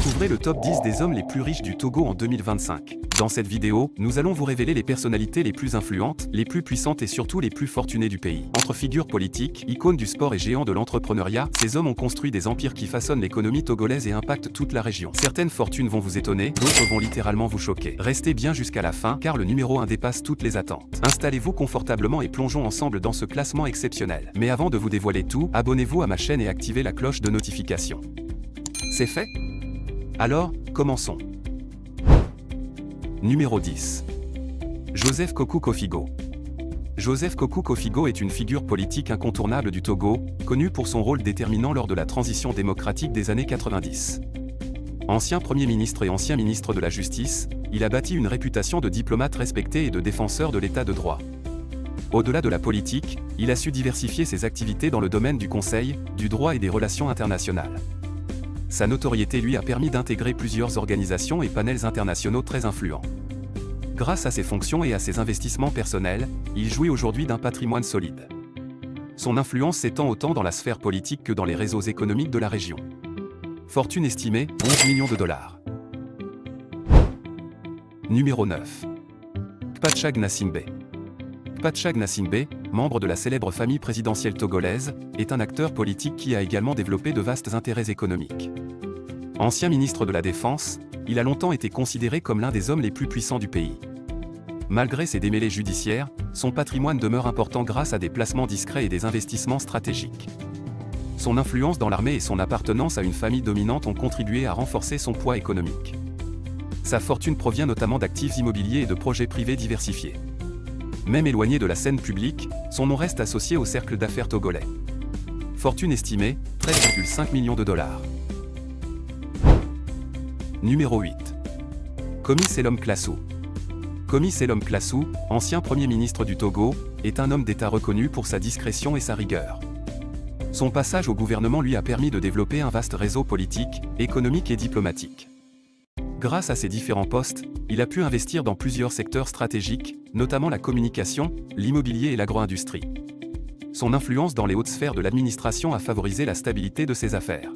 Découvrez le top 10 des hommes les plus riches du Togo en 2025. Dans cette vidéo, nous allons vous révéler les personnalités les plus influentes, les plus puissantes et surtout les plus fortunées du pays. Entre figures politiques, icônes du sport et géants de l'entrepreneuriat, ces hommes ont construit des empires qui façonnent l'économie togolaise et impactent toute la région. Certaines fortunes vont vous étonner, d'autres vont littéralement vous choquer. Restez bien jusqu'à la fin, car le numéro 1 dépasse toutes les attentes. Installez-vous confortablement et plongeons ensemble dans ce classement exceptionnel. Mais avant de vous dévoiler tout, abonnez-vous à ma chaîne et activez la cloche de notification. C'est fait ? Alors, commençons. Numéro 10. Joseph Kokou Kofigo. Joseph Kokou Kofigo est une figure politique incontournable du Togo, connu pour son rôle déterminant lors de la transition démocratique des années 90. Ancien Premier ministre et ancien ministre de la Justice, il a bâti une réputation de diplomate respecté et de défenseur de l'état de droit. Au-delà de la politique, il a su diversifier ses activités dans le domaine du conseil, du droit et des relations internationales. Sa notoriété lui a permis d'intégrer plusieurs organisations et panels internationaux très influents. Grâce à ses fonctions et à ses investissements personnels, il jouit aujourd'hui d'un patrimoine solide. Son influence s'étend autant dans la sphère politique que dans les réseaux économiques de la région. Fortune estimée, 11 millions de dollars. Numéro 9. Kpatshag Gnassingbé. Kpatshag Gnassingbé, membre de la célèbre famille présidentielle togolaise, est un acteur politique qui a également développé de vastes intérêts économiques. Ancien ministre de la Défense, il a longtemps été considéré comme l'un des hommes les plus puissants du pays. Malgré ses démêlés judiciaires, son patrimoine demeure important grâce à des placements discrets et des investissements stratégiques. Son influence dans l'armée et son appartenance à une famille dominante ont contribué à renforcer son poids économique. Sa fortune provient notamment d'actifs immobiliers et de projets privés diversifiés. Même éloigné de la scène publique, son nom reste associé au cercle d'affaires togolais. Fortune estimée, 13,5 millions de dollars. Numéro 8. Komi Selom Klasu. Komi Selom Klasu, ancien Premier ministre du Togo, est un homme d'État reconnu pour sa discrétion et sa rigueur. Son passage au gouvernement lui a permis de développer un vaste réseau politique, économique et diplomatique. Grâce à ses différents postes, il a pu investir dans plusieurs secteurs stratégiques, notamment la communication, l'immobilier et l'agro-industrie. Son influence dans les hautes sphères de l'administration a favorisé la stabilité de ses affaires.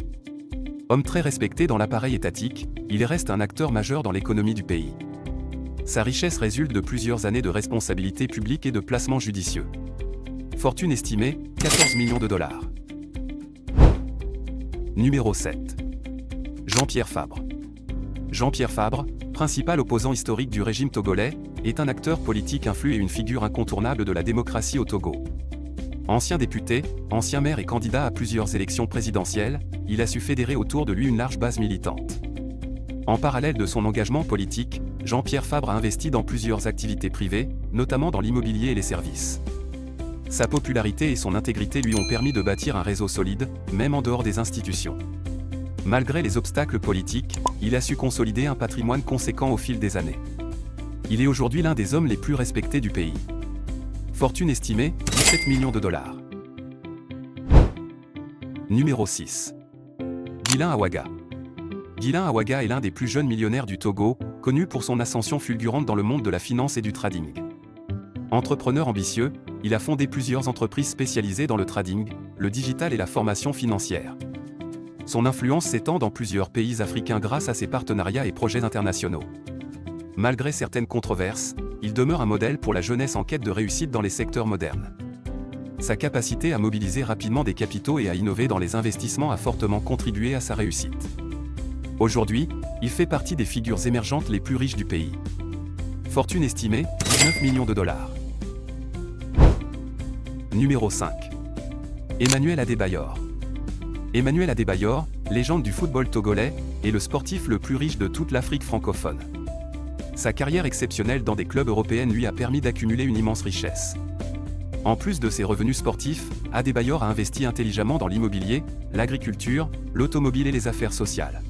Homme très respecté dans l'appareil étatique, il reste un acteur majeur dans l'économie du pays. Sa richesse résulte de plusieurs années de responsabilités publiques et de placements judicieux. Fortune estimée, 14 millions de dollars. Numéro 7. Jean-Pierre Fabre. Jean-Pierre Fabre, principal opposant historique du régime togolais, est un acteur politique influent et une figure incontournable de la démocratie au Togo. Ancien député, ancien maire et candidat à plusieurs élections présidentielles, il a su fédérer autour de lui une large base militante. En parallèle de son engagement politique, Jean-Pierre Fabre a investi dans plusieurs activités privées, notamment dans l'immobilier et les services. Sa popularité et son intégrité lui ont permis de bâtir un réseau solide, même en dehors des institutions. Malgré les obstacles politiques, il a su consolider un patrimoine conséquent au fil des années. Il est aujourd'hui l'un des hommes les plus respectés du pays. Fortune estimée, 17 millions de dollars. Numéro 6. Guilain Awaga. Guilain Awaga est l'un des plus jeunes millionnaires du Togo, connu pour son ascension fulgurante dans le monde de la finance et du trading. Entrepreneur ambitieux, il a fondé plusieurs entreprises spécialisées dans le trading, le digital et la formation financière. Son influence s'étend dans plusieurs pays africains grâce à ses partenariats et projets internationaux. Malgré certaines controverses, il demeure un modèle pour la jeunesse en quête de réussite dans les secteurs modernes. Sa capacité à mobiliser rapidement des capitaux et à innover dans les investissements a fortement contribué à sa réussite. Aujourd'hui, il fait partie des figures émergentes les plus riches du pays. Fortune estimée, 19 millions de dollars. Numéro 5. Emmanuel Adebayor. Emmanuel Adebayor, légende du football togolais, est le sportif le plus riche de toute l'Afrique francophone. Sa carrière exceptionnelle dans des clubs européens lui a permis d'accumuler une immense richesse. En plus de ses revenus sportifs, Adebayor a investi intelligemment dans l'immobilier, l'agriculture, l'automobile et les affaires sociales.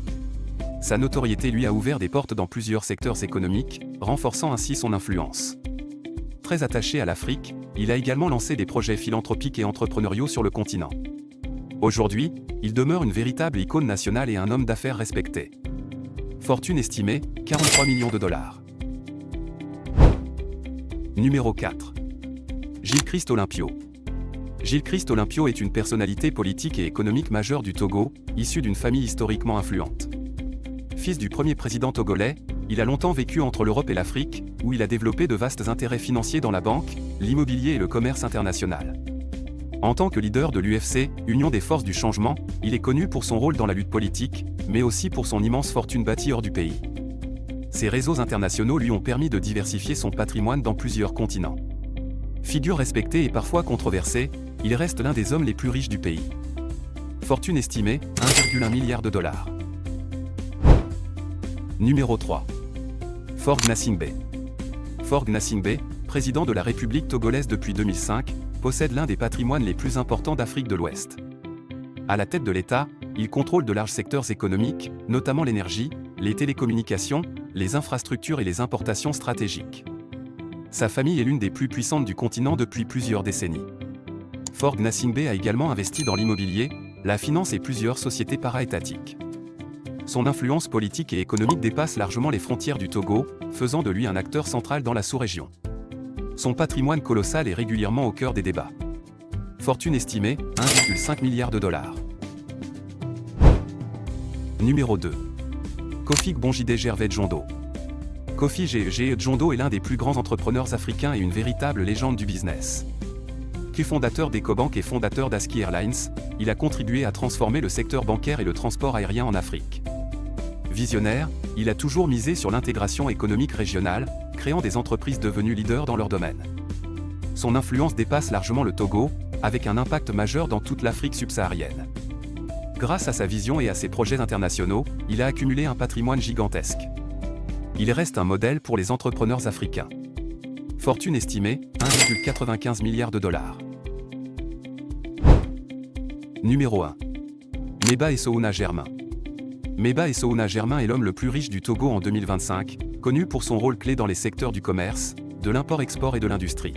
Sa notoriété lui a ouvert des portes dans plusieurs secteurs économiques, renforçant ainsi son influence. Très attaché à l'Afrique, il a également lancé des projets philanthropiques et entrepreneuriaux sur le continent. Aujourd'hui, il demeure une véritable icône nationale et un homme d'affaires respecté. Fortune estimée, 43 millions de dollars. Numéro 4. Gilles-Christ Olympio. Gilles-Christ Olympio est une personnalité politique et économique majeure du Togo, issue d'une famille historiquement influente. Fils du premier président togolais, il a longtemps vécu entre l'Europe et l'Afrique, où il a développé de vastes intérêts financiers dans la banque, l'immobilier et le commerce international. En tant que leader de l'UFC, Union des Forces du Changement, il est connu pour son rôle dans la lutte politique, mais aussi pour son immense fortune bâtie hors du pays. Ces réseaux internationaux lui ont permis de diversifier son patrimoine dans plusieurs continents. Figure respectée et parfois controversée, il reste l'un des hommes les plus riches du pays. Fortune estimée, 1,1 milliard de dollars. Numéro 3. Faure Gnassingbé. Faure Gnassingbé, président de la République togolaise depuis 2005, possède l'un des patrimoines les plus importants d'Afrique de l'Ouest. À la tête de l'État, il contrôle de larges secteurs économiques, notamment l'énergie, les télécommunications, les infrastructures et les importations stratégiques. Sa famille est l'une des plus puissantes du continent depuis plusieurs décennies. Faure Gnassingbé a également investi dans l'immobilier, la finance et plusieurs sociétés para-étatiques. Son influence politique et économique dépasse largement les frontières du Togo, faisant de lui un acteur central dans la sous-région. Son patrimoine colossal est régulièrement au cœur des débats. Fortune estimée, 1,5 milliard de dollars. Numéro 2. Kofi Gbongide Gervais Djondo. Kofi Djondo est l'un des plus grands entrepreneurs africains et une véritable légende du business. Co-fondateur d'Ecobank et fondateur d'Aski Airlines, il a contribué à transformer le secteur bancaire et le transport aérien en Afrique. Visionnaire, il a toujours misé sur l'intégration économique régionale, créant des entreprises devenues leaders dans leur domaine. Son influence dépasse largement le Togo, avec un impact majeur dans toute l'Afrique subsaharienne. Grâce à sa vision et à ses projets internationaux, il a accumulé un patrimoine gigantesque. Il reste un modèle pour les entrepreneurs africains. Fortune estimée, 1,95 milliard de dollars. Numéro 1. Meba Essouna Germain. Meba Essouna Germain est l'homme le plus riche du Togo en 2025, connu pour son rôle clé dans les secteurs du commerce, de l'import-export et de l'industrie.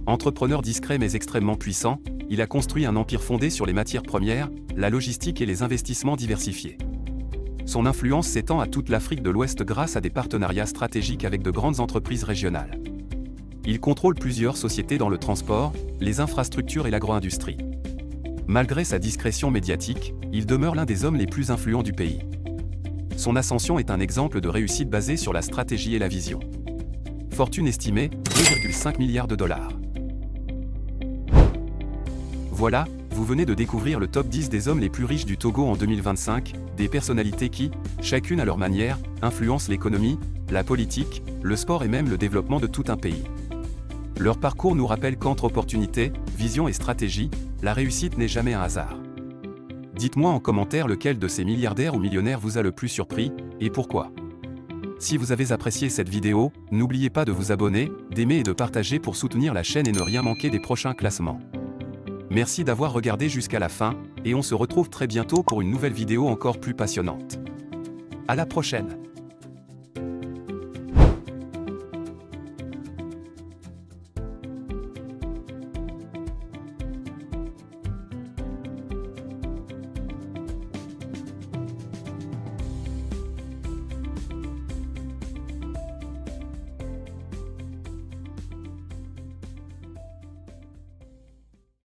Entrepreneur discret mais extrêmement puissant, il a construit un empire fondé sur les matières premières, la logistique et les investissements diversifiés. Son influence s'étend à toute l'Afrique de l'Ouest grâce à des partenariats stratégiques avec de grandes entreprises régionales. Il contrôle plusieurs sociétés dans le transport, les infrastructures et l'agro-industrie. Malgré sa discrétion médiatique, il demeure l'un des hommes les plus influents du pays. Son ascension est un exemple de réussite basée sur la stratégie et la vision. Fortune estimée, 2,5 milliards de dollars. Voilà, vous venez de découvrir le top 10 des hommes les plus riches du Togo en 2025, des personnalités qui, chacune à leur manière, influencent l'économie, la politique, le sport et même le développement de tout un pays. Leur parcours nous rappelle qu'entre opportunité, vision et stratégie, la réussite n'est jamais un hasard. Dites-moi en commentaire lequel de ces milliardaires ou millionnaires vous a le plus surpris, et pourquoi. Si vous avez apprécié cette vidéo, n'oubliez pas de vous abonner, d'aimer et de partager pour soutenir la chaîne et ne rien manquer des prochains classements. Merci d'avoir regardé jusqu'à la fin, et on se retrouve très bientôt pour une nouvelle vidéo encore plus passionnante. À la prochaine!